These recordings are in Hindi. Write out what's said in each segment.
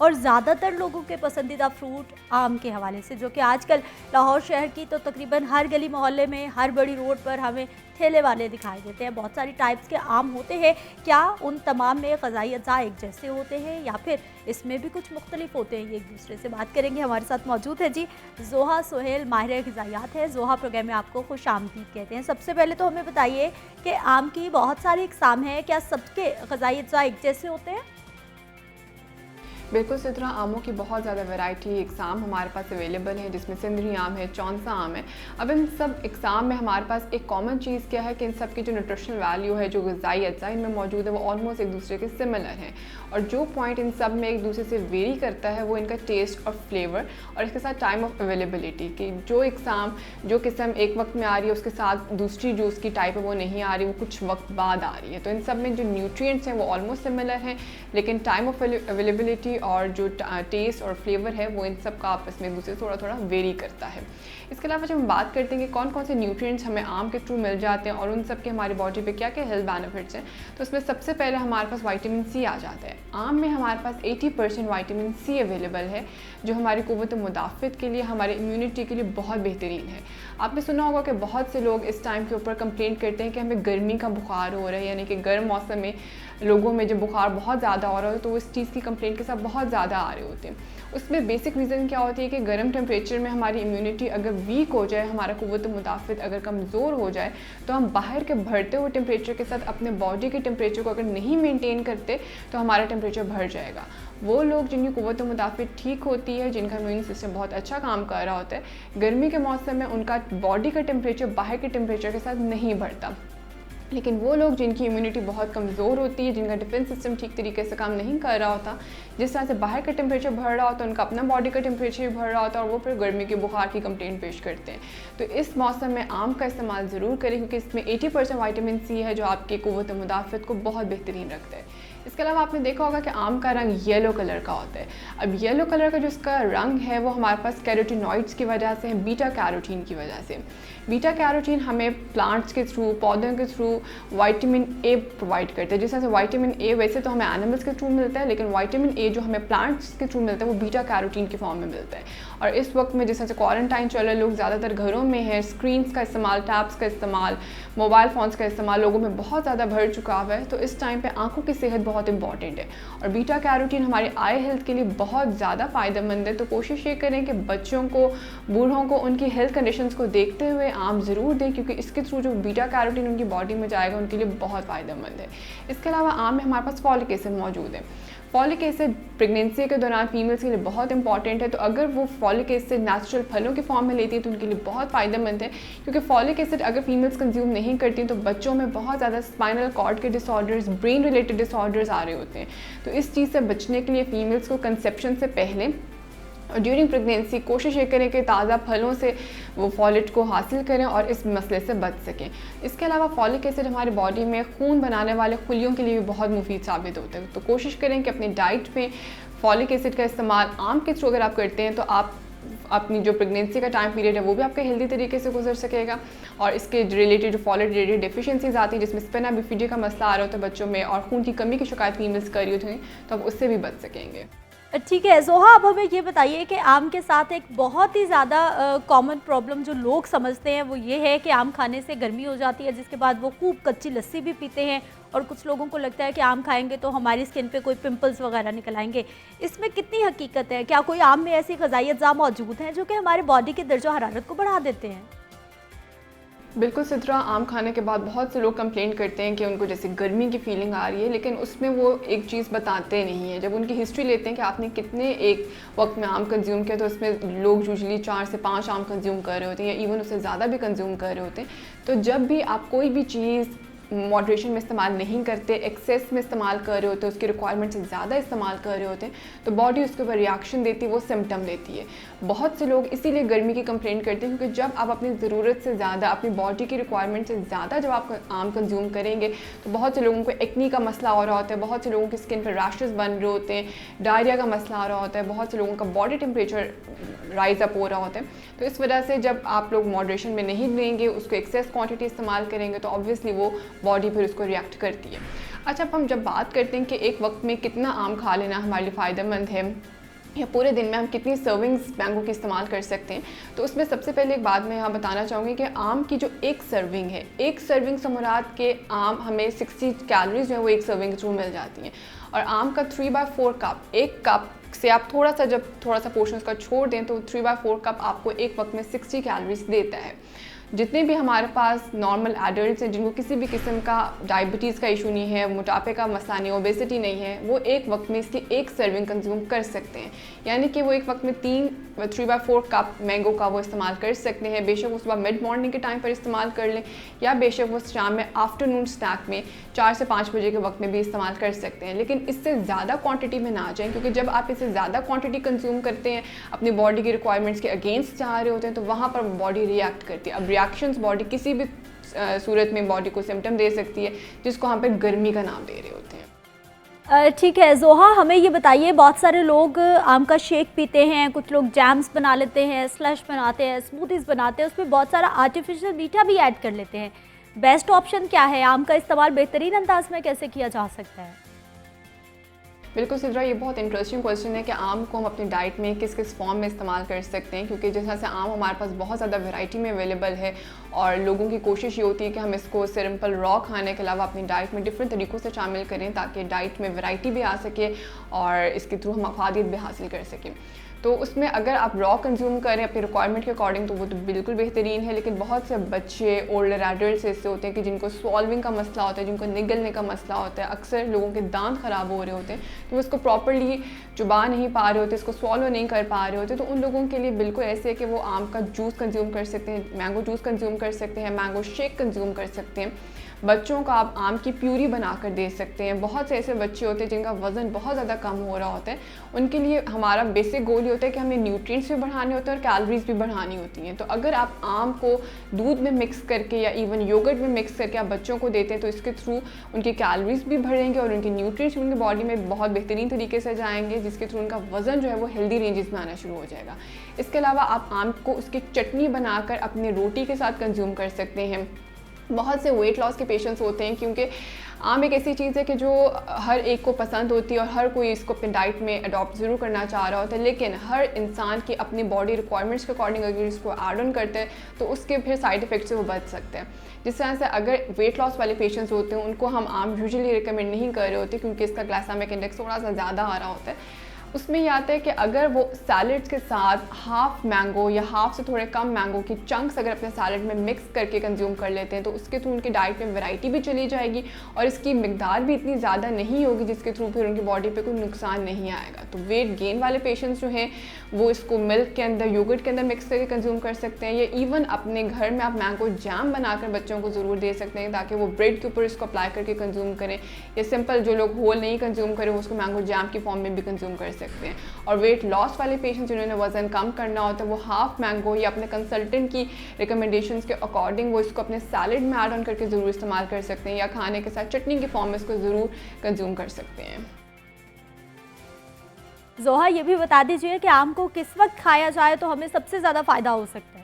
और ज़्यादातर लोगों के पसंदीदा फ्रूट आम के हवाले से, जो कि आजकल लाहौर शहर की तो तकरीबन हर गली मोहल्ले में, हर बड़ी रोड पर हमें ठेले वाले दिखाई देते हैं। बहुत सारी टाइप्स के आम होते हैं। क्या उन तमाम में ग़िज़ाई अज्जा एक जैसे होते हैं या फिर इसमें भी कुछ मुख्तलिफ होते हैं? ये एक दूसरे से बात करेंगे। हमारे साथ मौजूद है जी ज़ोहा सोहेल, माहिर ग़िज़ायात है। ज़ोहा प्रोग्राम में आपको खुशामदीद कहते हैं। सबसे पहले तो हमें बताइए कि आम की बहुत सारी इक़साम हैं, क्या सबके ग़िज़ाई अज्जा एक जैसे होते हैं? बिल्कुल, इसी तरह आमों की बहुत ज़्यादा वैरायटी इकसाम हमारे पास अवेलेबल है, जिसमें सिंधरी आम है, चौंसा आम है। अब इन सब इकसाम में हमारे पास एक कॉमन चीज़ क्या है कि इन सब की जो न्यूट्रिशनल वैल्यू है, जो ग़िज़ाई अज्जा इनमें मौजूद है, वो ऑलमोस्ट एक दूसरे के सिमिलर हैं। और जो पॉइंट इन सब में एक दूसरे से वेरी करता है वो इनका टेस्ट और फ्लेवर और इसके साथ टाइम ऑफ अवेलेबिलिटी, कि जो इकसाम जो किस्म एक वक्त में आ रही है उसके साथ दूसरी जो उसकी टाइप है वो नहीं आ रही, वो कुछ वक्त बाद आ रही है। तो इन सब में जो न्यूट्रिएंट्स हैं वो ऑलमोस्ट सिमिलर हैं, लेकिन टाइम ऑफ अवेलेबिलिटी और जो टेस्ट और फ्लेवर है वो इन सब का आपस में एक दूसरे से थोड़ा थोड़ा वेरी करता है। इसके अलावा जब हम बात करते हैं कि कौन कौन से न्यूट्रिएंट्स हमें आम के थ्रू मिल जाते हैं और उन सब के हमारी बॉडी पे क्या क्या हेल्थ बेनिफिट्स हैं, तो उसमें सबसे पहले हमारे पास विटामिन सी आ जाता है। आम में हमारे पास 80% विटामिन सी अवेलेबल है, जो हमारी क़ुव्वत मुदाफ़त के लिए, हमारे इम्यूनिटी के लिए बहुत बेहतरीन है। आपने सुना होगा कि बहुत से लोग इस टाइम के ऊपर कंप्लेंट करते हैं कि हमें गर्मी का बुखार हो रहा है, यानी कि गर्म मौसम में लोगों में जब बुखार बहुत ज़्यादा हो रहा हो तो वो इस चीज़ की कंप्लेंट के साथ बहुत ज़्यादा आ रहे होते हैं। उसमें बेसिक रीज़न क्या होती है कि गर्म टेम्परेचर में हमारी इम्यूनिटी अगर वीक हो जाए, हमारा क़ुव्वत मुदाफ़त अगर कमज़ोर हो जाए, तो हम बाहर के बढ़ते हुए टेम्परेचर के साथ अपने बॉडी के टेम्परेचर को अगर नहीं मेंटेन करते तो हमारा टेम्परेचर बढ़ जाएगा। वो लोग जिनकी क़ुव्वत मुदाफ़त ठीक होती है, जिनका इम्यून सिस्टम बहुत अच्छा काम कर रहा होता है, गर्मी के मौसम में उनका बॉडी का टेम्परेचर बाहर के टेम्परेचर के साथ नहीं बढ़ता। लेकिन वो लोग जिनकी इम्यूनिटी बहुत कमज़ोर होती है, जिनका डिफेंस सिस्टम ठीक तरीके से काम नहीं कर रहा होता, जिस तरह से बाहर का टेम्परेचर बढ़ रहा होता है, उनका अपना बॉडी का टेम्परेचर भी बढ़ रहा होता है और वो फिर गर्मी के बुखार की कंप्लेंट पेश करते हैं। तो इस मौसम में आम का इस्तेमाल ज़रूर करें, क्योंकि इसमें 80% विटामिन सी है, जो आपकी क़ुव्वत मुदाफ़त को बहुत बेहतरीन रखता है। इसके अलावा आपने देखा होगा कि आम का रंग येलो कलर का होता है। अब येलो कलर का जो इसका रंग है वो हमारे पास कैरोटीनॉइड्स की वजह से है, बीटा कैरोटीन की वजह से। बीटा कैरोटीन हमें प्लांट्स के थ्रू, पौधों के थ्रू विटामिन ए प्रोवाइड करते हैं। जिस तरह से विटामिन ए वैसे तो हमें एनिमल्स के थ्रू मिलता है, लेकिन विटामिन ए जो हमें प्लांट्स के थ्रू मिलता है वो बीटा कैरोटीन के फॉर्म में मिलता है। और इस वक्त में जिस तरह से क्वारंटाइन चल रहा है, लोग ज़्यादातर घरों में हैं, स्क्रीन्स का इस्तेमाल, टैब्स का इस्तेमाल, मोबाइल फ़ोन्स का इस्तेमाल लोगों में बहुत ज़्यादा बढ़ चुका है। तो इस टाइम पे आंखों की सेहत बहुत इंपॉर्टेंट है और बीटा कैरोटीन हमारी आई हेल्थ के लिए बहुत ज़्यादा फ़ायदेमंद है। तो कोशिश ये करें कि बच्चों को, बूढ़ों को उनकी हेल्थ कंडीशंस को देखते हुए आम ज़रूर दें, क्योंकि इसके थ्रू जो बीटा कैरोटीन उनकी बॉडी में जाएगा उनके लिए बहुत फ़ायदेमंद है। इसके अलावा आम में हमारे पास फॉलिक एसिड मौजूद है। फॉलिक एसिड प्रेगनेंसी के दौरान फीमेल्स के लिए बहुत इंपॉर्टेंट है। तो अगर वो फॉलिक एसिड नेचुरल फलों के फॉर्म में लेती है तो उनके लिए बहुत फ़ायदेमंद है, क्योंकि फॉलिक एसिड अगर फीमेल्स कंज्यूम नहीं करती तो बच्चों में बहुत ज़्यादा स्पाइनल कॉर्ड के डिसऑर्डर्स, ब्रेन रिलेटेड डिसऑर्डर्स आ रहे होते हैं। तो इस चीज़ से बचने के लिए फ़ीमेल्स को कंसेप्शन से पहले और ड्यूरिंग प्रेगनेंसी कोशिश ये करें कि ताज़ा फलों से वो फॉलेट को हासिल करें और इस मसले से बच सकें। इसके अलावा फॉलिक एसिड हमारी बॉडी में खून बनाने वाले खुलियों के लिए भी बहुत मुफीद साबित होता है। तो कोशिश करें कि अपनी डाइट में फॉलिक एसिड का इस्तेमाल आम के थ्रू अगर आप करते हैं तो आप अपनी जो प्रेगनेंसी का टाइम पीरियड है वो भी आपके हेल्दी तरीके से गुजर सकेगा। और इसके रिलेटेड जो फॉलेट रिलेटेड डेफिशिएंसीज आती है, जिसमें स्पेना बिफिडी का मसला आ रहा होता है बच्चों में और खून की कमी की शिकायत फीमेल्स कर रही होती हैं, तो आप उससे भी बच सकेंगे। ठीक है ज़ोहा, अब हमें ये बताइए कि आम के साथ एक बहुत ही ज़्यादा कॉमन प्रॉब्लम जो लोग समझते हैं वो ये है कि आम खाने से गर्मी हो जाती है, जिसके बाद वो खूब कच्ची लस्सी भी पीते हैं और कुछ लोगों को लगता है कि आम खाएंगे तो हमारी स्किन पे कोई पिंपल्स वगैरह निकल आएंगे। इसमें कितनी हकीकत है? क्या कोई आम में ऐसी ग़िज़ाई अज्जा मौजूद हैं जो कि हमारे बॉडी के दर्जो हरारत को बढ़ा देते हैं? बिल्कुल सिद्रा, आम खाने के बाद बहुत से लोग कंप्लेंट करते हैं कि उनको जैसे गर्मी की फीलिंग आ रही है, लेकिन उसमें वो एक चीज़ बताते नहीं हैं। जब उनकी हिस्ट्री लेते हैं कि आपने कितने एक वक्त में आम कंज्यूम किया, तो उसमें लोग यूजुअली 4 से 5 आम कंज्यूम कर रहे होते हैं या इवन उससे ज़्यादा भी कंज्यूम कर रहे होते हैं। तो जब भी आप कोई भी चीज़ मॉडरेशन में इस्तेमाल नहीं करते, एक्सेस में इस्तेमाल कर रहे होते हैं, उसकी रिक्वायरमेंट से ज़्यादा इस्तेमाल कर रहे होते हैं, तो बॉडी उसके ऊपर रिएक्शन देती है, वो सिम्टम देती है। बहुत से लोग इसीलिए गर्मी की कंप्लेंट करते हैं, क्योंकि जब आप अपनी ज़रूरत से ज़्यादा, अपनी बॉडी की रिक्वायरमेंट से ज़्यादा जब आप आम कंज्यूम करेंगे तो बहुत से लोगों को एक्नी का मसला हो रहा होता है, बहुत से लोगों की स्किन पर रैशेस बन रहे होते हैं, डायरिया का मसला आ रहा होता है, बहुत से लोगों का बॉडी टेम्परेचर राइज अप हो रहा होता है। तो इस वजह से जब आप लोग मॉडरेशन में नहीं लेंगे, उसको एक्सेस क्वांटिटी इस्तेमाल करेंगे, तो ऑब्वियसली वो बॉडी फिर उसको रिएक्ट करती है। अच्छा, अब हम जब बात करते हैं कि एक वक्त में कितना आम खा लेना हमारे लिए फ़ायदेमंद है या पूरे दिन में हम कितनी सर्विंग्स मैंगो की इस्तेमाल कर सकते हैं, तो उसमें सबसे पहले एक बात मैं यहाँ बताना चाहूँगी कि आम की जो एक सर्विंग है, एक सर्विंग से मुराद के आम हमें 60 कैलोरीज जो है वो एक सर्विंग के थ्रू मिल जाती हैं। और आम का 3/4 कप, एक कप से आप थोड़ा सा पोर्शन उसका छोड़ दें तो 3/4 कप आपको एक वक्त में 60 कैलोरीज देता है। जितने भी हमारे पास नॉर्मल एडल्ट्स हैं जिनको किसी भी किस्म का डायबिटीज़ का इशू नहीं है, मोटापे का मसला नहीं, ओबेसिटी नहीं है, वो एक वक्त में इसकी एक सर्विंग कंज्यूम कर सकते हैं। यानी कि वो एक वक्त में 3/4 कप मैंगो का वो इस्तेमाल कर सकते हैं। बेशक वो सुबह मिड मॉर्निंग के टाइम पर इस्तेमाल कर लें या बेशक वो शाम में आफ्टरनून स्नैक में 4 से 5 बजे के वक्त में भी इस्तेमाल कर सकते हैं। लेकिन इससे ज़्यादा क्वांटिटी में ना जाएं, क्योंकि जब आप इससे ज़्यादा क्वांटिटी कंज्यूम करते हैं, अपनी बॉडी की रिक्वायरमेंट्स के अगेंस्ट जा रहे होते हैं, तो वहाँ पर बॉडी रिएक्ट करती है। अब रिएक्शंस बॉडी किसी भी सूरत में बॉडी को सिम्टम दे सकती है, जिसको हम पे गर्मी का नाम दे रहे होते हैं। ठीक है जोहा, हमें ये बताइए, बहुत सारे लोग आम का शेक पीते हैं, कुछ लोग जैम्स बना लेते हैं, स्लश बनाते हैं, स्मूदीज़ बनाते हैं, उसमें बहुत सारा आर्टिफिशियल मीठा भी ऐड कर लेते हैं। बेस्ट ऑप्शन क्या है? आम का इस्तेमाल बेहतरीन अंदाज में कैसे किया जा सकता है? बिल्कुल सिद्रा, ये बहुत इंटरेस्टिंग क्वेश्चन है कि आम को हम अपनी डाइट में किस किस फॉर्म में इस्तेमाल कर सकते हैं, क्योंकि जिस तरह से आम हमारे पास बहुत ज़्यादा वैरायटी में अवेलेबल है और लोगों की कोशिश ये होती है कि हम इसको सिंपल रॉ खाने के अलावा अपनी डाइट में डिफरेंट तरीक़ों से शामिल करें ताकि डाइट में वैरायटी भी आ सके और इसके थ्रू हम अफादियत भी हासिल कर सकें। तो उसमें अगर आप रॉ कंज्यूम करें अपनी रिक्वायरमेंट के अकॉर्डिंग तो वो तो बिल्कुल बेहतरीन है। लेकिन बहुत से बच्चे, ओल्डर एडल्ट्स ऐसे होते हैं कि जिनको स्वॉल्विंग का मसला होता है, जिनको निगलने का मसला होता है, अक्सर लोगों के दांत ख़राब हो रहे होते हैं, तो वो इसको प्रॉपर्ली चुबा नहीं पा रहे होते, इसको स्वॉलो नहीं कर पा रहे होते, तो उन लोगों के लिए बिल्कुल ऐसे है कि वो आम का जूस कंज्यूम कर सकते हैं, मैंगो जूस कंज्यूम कर सकते हैं, मैंगो शेक कंज्यूम कर सकते हैं। बच्चों को आप आम की प्यूरी बनाकर दे सकते हैं। बहुत से ऐसे बच्चे होते हैं जिनका वज़न बहुत ज़्यादा कम हो रहा होता है, उनके लिए हमारा बेसिक गोल ये होता है कि हमें न्यूट्रिएंट्स भी बढ़ाने होते हैं और कैलोरीज भी बढ़ानी होती हैं। तो अगर आप आम को दूध में मिक्स करके या इवन योगर्ट में मिक्स करके आप बच्चों को देते हैं तो इसके थ्रू उनकी कैलोरीज भी बढ़ेंगे और उनके न्यूट्रिएंट्स उनकी बॉडी में बहुत बेहतरीन तरीके से जाएंगे, जिसके थ्रू उनका वज़न जो है वो हेल्दी रेंजेस में आना शुरू हो जाएगा। इसके अलावा आप आम को उसकी चटनी बनाकर अपनी रोटी के साथ कंज्यूम कर सकते हैं। बहुत से वेट लॉस के पेशेंट्स होते हैं, क्योंकि आम एक ऐसी चीज़ है कि जो हर एक को पसंद होती है और हर कोई इसको अपनी डाइट में अडॉप्ट ज़रूर करना चाह रहा होता है, लेकिन हर इंसान की अपनी बॉडी रिक्वायरमेंट्स के अकॉर्डिंग अगर इसको ऐड ऑन करते हैं तो उसके फिर साइड इफ़ेक्ट से वो बच सकते हैं। जिस तरह से अगर वेट लॉस वाले पेशेंट्स होते हैं उनको हम आम यूजुअली रिकमेंड नहीं कर रहे होते, क्योंकि इसका ग्लाइसेमिक इंडेक्स थोड़ा सा ज़्यादा आ रहा होता है। उसमें ये आता है कि अगर वो सैलड्स के साथ हाफ मैंगो या हाफ से थोड़े कम मैंगो की चंक्स अगर अपने सैलड में मिक्स करके कंज्यूम कर लेते हैं तो उसके थ्रू उनकी डाइट में वैरायटी भी चली जाएगी और इसकी मिकदार भी इतनी ज़्यादा नहीं होगी जिसके थ्रू फिर उनकी बॉडी पे कोई नुकसान नहीं आएगा। तो वेट गेन वाले पेशेंट्स जो हैं वो इसको मिल्क के अंदर, योगर्ट के अंदर मिक्स करके कंज्यूम कर सकते हैं, या इवन अपने घर में आप मैंगो जैम बनाकर बच्चों को ज़रूर दे सकते हैं ताकि वो ब्रेड के ऊपर इसको अप्लाई करके कंज्यूम करें, या सिंपल जो लोग होल नहीं कंज्यूम करें उसको मैंगो जैम की फॉर्म में भी कंज्यूम कर सकते हैं। और वेट लॉस वाले पेशेंट्स जिन्होंने वज़न कम करना होता है वो हाफ मैंगो या अपने कंसल्टेंट की रिकमेंडेशंस के अकॉर्डिंग वो इसको अपने सैलड में ऐड ऑन करके ज़रूर इस्तेमाल कर सकते हैं, या खाने के साथ चटनी की फॉर्म में इसको ज़रूर कंज्यूम कर सकते हैं। जोहा, ये भी बता दीजिए कि आम को किस वक्त खाया जाए तो हमें सबसे ज़्यादा फ़ायदा हो सकता है?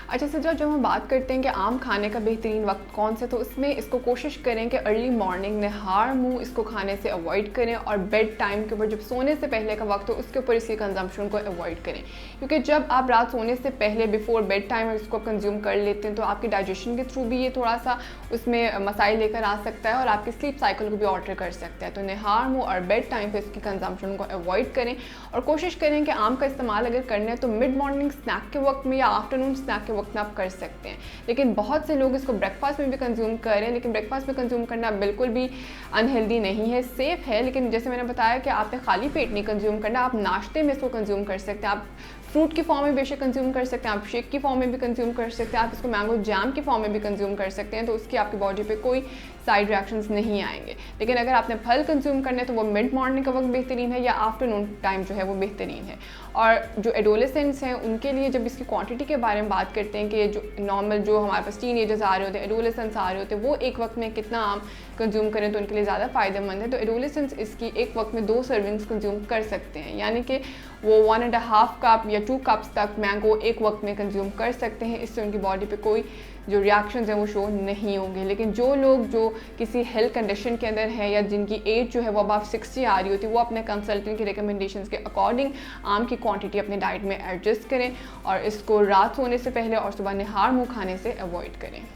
अच्छा सिद्रा, जब हम बात करते हैं कि आम खाने का बेहतरीन वक्त कौन सा, तो उसमें इसको कोशिश करें कि अर्ली मॉर्निंग नहार मुँह इसको खाने से अवॉइड करें और बेड टाइम के ऊपर जब सोने से पहले का वक्त हो उसके ऊपर इसकी कंजम्पशन को अवॉइड करें, क्योंकि जब आप रात सोने से पहले बिफोर बेड टाइम इसको कंज्यूम कर लेते हैं तो आपकी डाइजेशन के थ्रू भी ये थोड़ा सा उसमें मसाइल लेकर आ सकता है और आपकी स्लीप साइकिल को भी ऑल्टर कर सकता है। तो नहार मुँह और बेड टाइम पर इसकी कंजम्पशन को अवॉइड करें और कोशिश करें कि आम का इस्तेमाल अगर करना है तो मिड मॉर्निंग स्नैक के वक्त में या आफ्टरनून स्नैक के वक्त में आप कर सकते हैं। लेकिन बहुत से लोग इसको ब्रेकफास्ट में भी कंज्यूम कर रहे हैं, लेकिन ब्रेकफास्ट में कंज्यूम करना बिल्कुल भी अनहेल्दी नहीं है, सेफ़ है। लेकिन जैसे मैंने बताया कि आपने खाली पेट नहीं कंज्यूम करना, आप नाश्ते में इसको कंज्यूम कर सकते हैं, आप फ्रूट की फॉर्म में बेशक कंज्यूम कर सकते हैं, आप शेक की फॉर्म में भी कंज्यूम कर सकते हैं, आप इसको मैंगो जैम की फॉर्म में भी कंज्यूम कर सकते हैं, तो उसकी आपकी बॉडी पे कोई साइड रिएक्शंस नहीं आएंगे। लेकिन अगर आपने फल कंज्यूम करने तो वो मिड मॉर्निंग का वक्त बेहतरीन है या आफ्टरनून टाइम जो है वो बेहतरीन है। और जो एडोलेसेंट्स हैं उनके लिए जब इसकी क्वांटिटी के बारे में बात करते हैं कि जो नॉर्मल जो हमारे पास टीनेजर्स आ रहे होते हैं, एडोलेसेंट्स आ रहे होते हैं, वो एक वक्त में कितना आम कंज्यूम करें तो उनके लिए ज़्यादा फ़ायदेमंद है। तो एडोलेसेंट्स इसकी एक वक्त में 2 सर्विंग्स कंज्यूम कर सकते हैं, यानी कि वो 1.5 कप या 2 कप्स तक मैंगो एक वक्त में कंज्यूम कर सकते हैं। इससे उनकी बॉडी पे कोई जो रिएक्शंस हैं वो शो नहीं होंगे। लेकिन जो लोग जो किसी हेल्थ कंडीशन के अंदर है या जिनकी एज जो है वो अबव 60 आ रही होती है, वो अपने कंसल्टेंट की रिकमेंडेशंस के अकॉर्डिंग आम की क्वांटिटी अपने डाइट में एडजस्ट करें और इसको रात सोने से पहले और सुबह निहार मुँह खाने से अवॉइड करें।